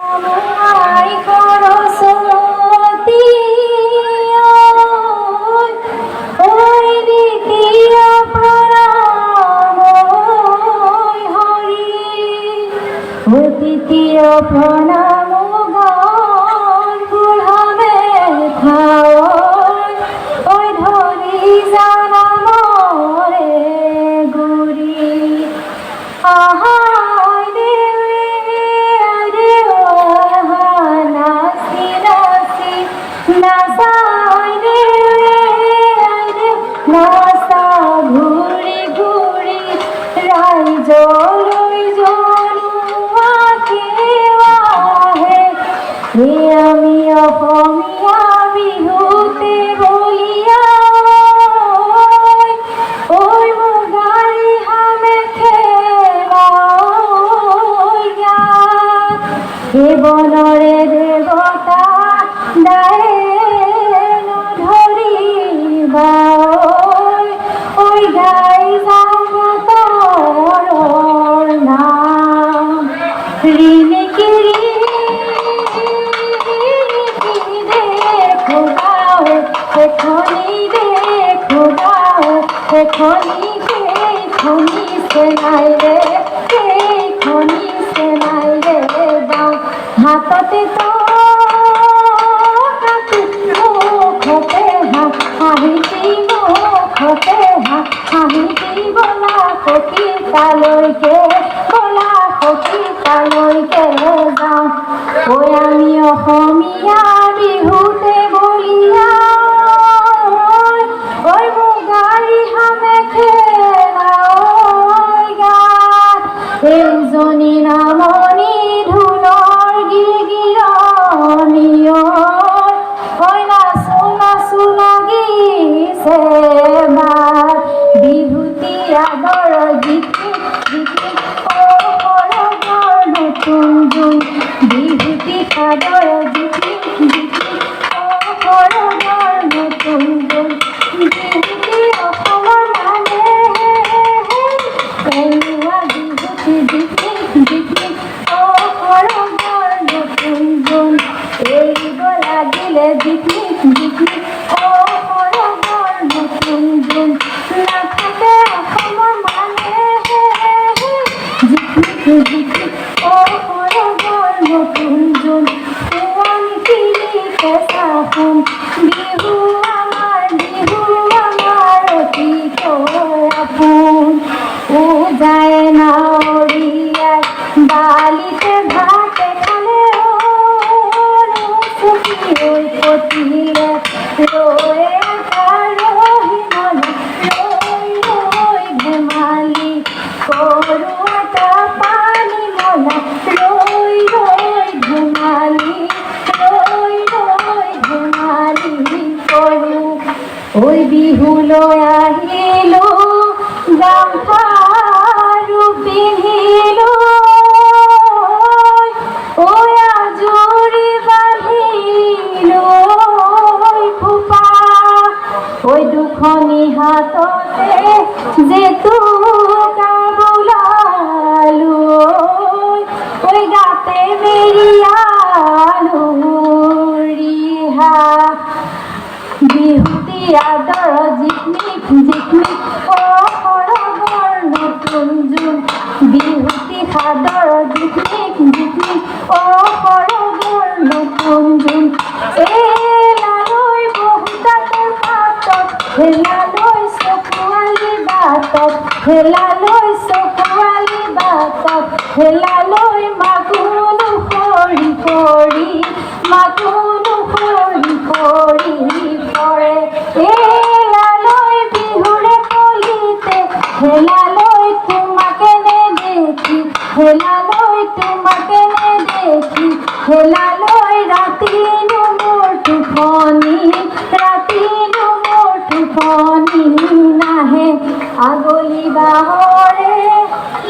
আমায় করো সুমতি ওই দ্বিতীয় প্রণাম হরি ও তৃতীয় প্রণাম গান বুড়াবে খাও ওই ধরি জানা মরে গুরি আহা আমি অসমীয়া বিহুতে বলিয়া ওই মুগাৰী মেখেলা হে বনৰে দেৱতা দায়ে নধৰিবা ঐ গাই যাম তোৰ নাম ৰিণিকিৰি খনি সেনাই রে বাওঁ হাততে তো মুখতে হাঁহিটি মুখতে হাঁহিটি বলা সখী তালৈকে যাওঁ ঐ আমি অসমীয়া বিহুতে বলিয়া ওই মুগাৰী মেখেলা এইজনী নামনি ঢোলৰ গিৰিগিৰণী ঐ নাচো নাচো লাগিছে মাত বিহুতি আদৰ জিকি সৰগৰ নতুন জোন বিহুতি আদৰ জিকি সৰগৰ নতুন জোন বিহুতি অসমৰ মানে পেলোৱা বিহুতি জিকি সৰগৰ নতুন জোন এৰিব লাগিলে জিকি সৰগৰ নতুন জোন নাথাকে অসমৰ মানে জিকি সৰগৰ নতুন জোন সোৱণশিৰি কেঁচা সোণ বিহু আমাৰ অতিকৈ আপোন উজাই নাৱৰীয়াই বালিতে ভাতে খালে ঐ পতিৰে ৰৈ ৰৈ ধেমালি কৰো এটা পানী মলা ৰৈ ধেমালি কৰো ঐ বিহুলৈ আহিলো গামখাৰু পিন্ধিলো ঐ আজৰি বান্ধিলো ফুপা ঐ দুখনি হাততে জেতুকা বোলালো ঐ গাতে মেৰিয়ালো ৰিহা বিহুতি আদৰ জিকমিক সৰগৰ নতুন জোন বিহুতি আদৰ জিকমিক সৰগৰ নতুন জোন এলালৈ বহুতাতৰ পাতত হেলালৈ চকুৱালী বাটত হেলালৈ মাগুনো সৰি পৰে এলালৈ বিহুৰে কলিতে হেলালৈ তোমাকে নেদেখি হেলালৈ ৰাতিনো মোৰ টোপনি নাহে আগলি বাহৰে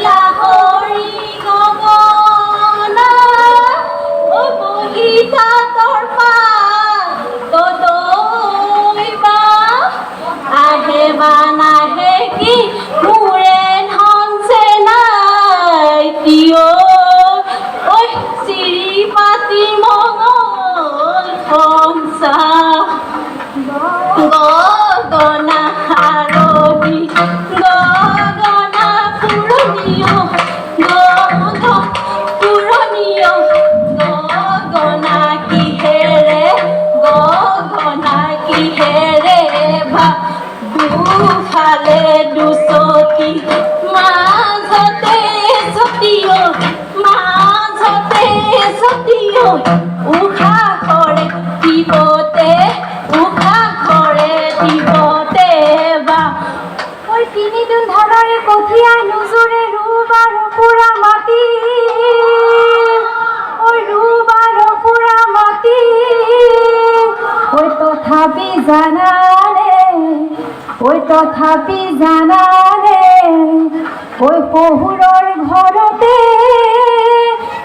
লাহৰি গগনা বগীতা তৰ্পা তদৈবা আহে বা নাহে কি মোৰে ধন চেনাই কিয় ঐ চিৰি পা উশাহ কৰে দিবতে, উশাহ কৰে দিবতে বা ওই তিনিদিন ধানৰে কঠিয়াই নুজুৰে ৰুবাৰ পুৰা মাটি, ওই ৰুবাৰ পুৰা মাটি, ওই তথাপি জানানে, ওই তথাপি জানানে, ওই শহুৰৰ ঘৰতে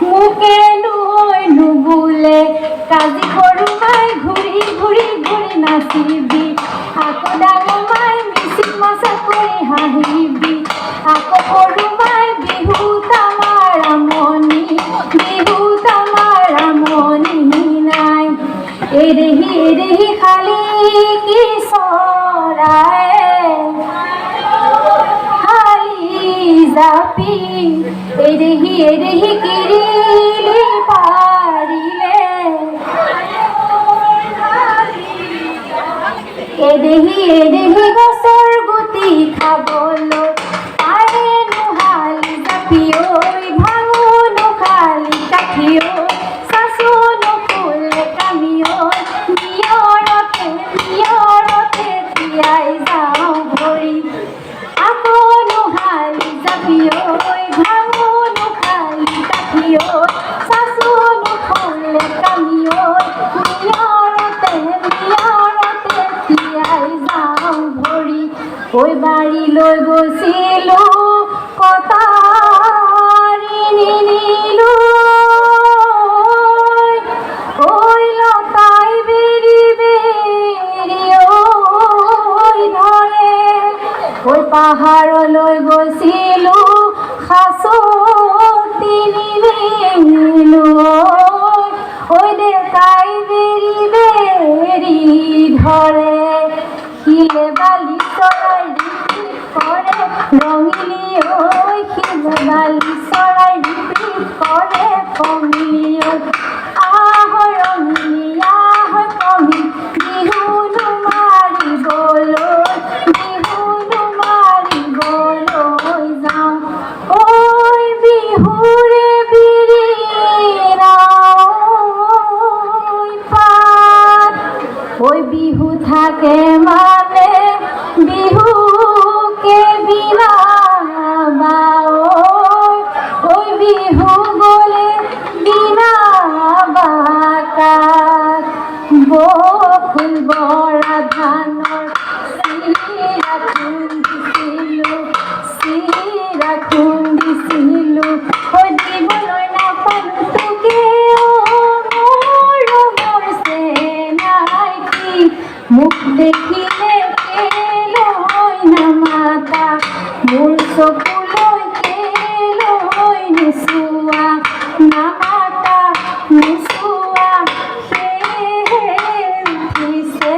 মোকে লৈ নুবুলে কাজি সৰু মাই ঘূৰি ঘূৰি ঘূৰি নাচিবি, আকৌ ডাঙৰ মাই মিচিং মাছা কৰি হাঁহিবি, আকৌ সৰু মাই বিহুত আমাৰ আমনি, বিহুত আমাৰ আমনি নাই। এৰেহি খালি কি চৰাই জাপি, এৰেহি কিৰিলি পাৰিলে, এৰেহি গছৰ গুটি খাবলৈ পাৰে নোহালি জাপি, ঐ ভাঙো নোখালি কাঠি, ঐ চাচো নুফুলে কামি, ঐ নিয়ৰতে নিয়ৰতে তিয়াই যাওঁ ভৰি, আকৌ নোহালি জাপি, ঐ ভাঙো নোখালি কাঠি, ঐ চাচো নুফুলে কামি, ঐ নিয়ৰতে নিয়ৰতে তিয়াই যাওঁ ভৰি। ঐ বাৰীলৈ গৈছিলো কটাৰী নিনিলো, ঐ লতাই বেৰি বেৰি ঐ ধৰে, ঐ পাহাৰলৈ গৈছিলো সাঁচতি নিনিলো, ঐ ডেকাই বেৰি বেৰি ধৰে, শিলে বালি চৰাই ৰিপিট কৰে ৰঙিলী, ঐ শিলে বালি চৰাই ৰিপিট কৰে কমিলি, আহ ৰঙিলী আহ কমি, বিহুনো মাৰিবলৈ, বিহুনো মাৰিবলৈ যাওঁ, ঐ বিহুৰে বিৰিণা পাত, ঐ বিহু থাকে মানে বিহুকে বিনাবা, ঐ বিহু গ'লে বিনাবা কাক, বকুল বৰা ধানৰ চিৰা খুন্দিছিলোঁ, চিৰা খুন্দিছিলোঁ, ঐ দিবলৈ নাপালোঁ তোকে, মোৰ চেনাইকি, মোক দেখিলে কেলৈ নামাতা, মোৰ চকুলৈ কেলৈ নোচোৱা, নামাতা নোচোৱা, সেয়েহে উঠিছে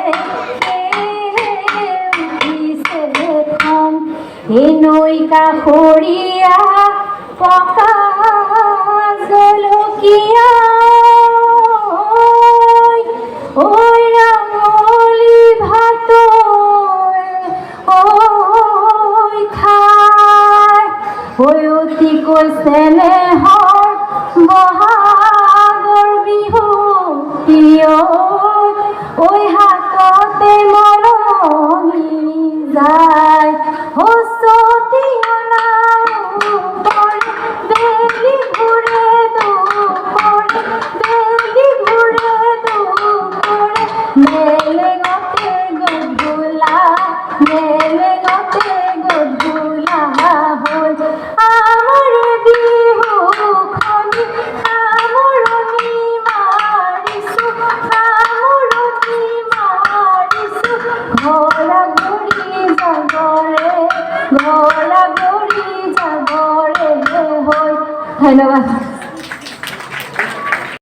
খং, এই নৈ কাষৰীয়া পকা জলকীয়া, ঐ ৰাঙলী ভাটৈ ঐ খাই, ঐ অতিকৈ চেনেহৰ বহাগৰ বিহু প্ৰিয়, ঐ হাততে মৰহি যায়, হচতি অনাৰো পৰে বেলি ঘূৰে দুপৰে, বেলি ঘূৰে দুপৰে, মেলেঙতে গধূলা, মেলেঙতে গধূলা হ'ল, আমাৰ বিহুখনি সামৰণি মাৰিছোঁ, সামৰণি মাৰিছোঁ, ঘৰা ঘূৰি যাবৰে, ঘৰা ঘূৰি যাবৰে হ'ল। ধন্যবাদ।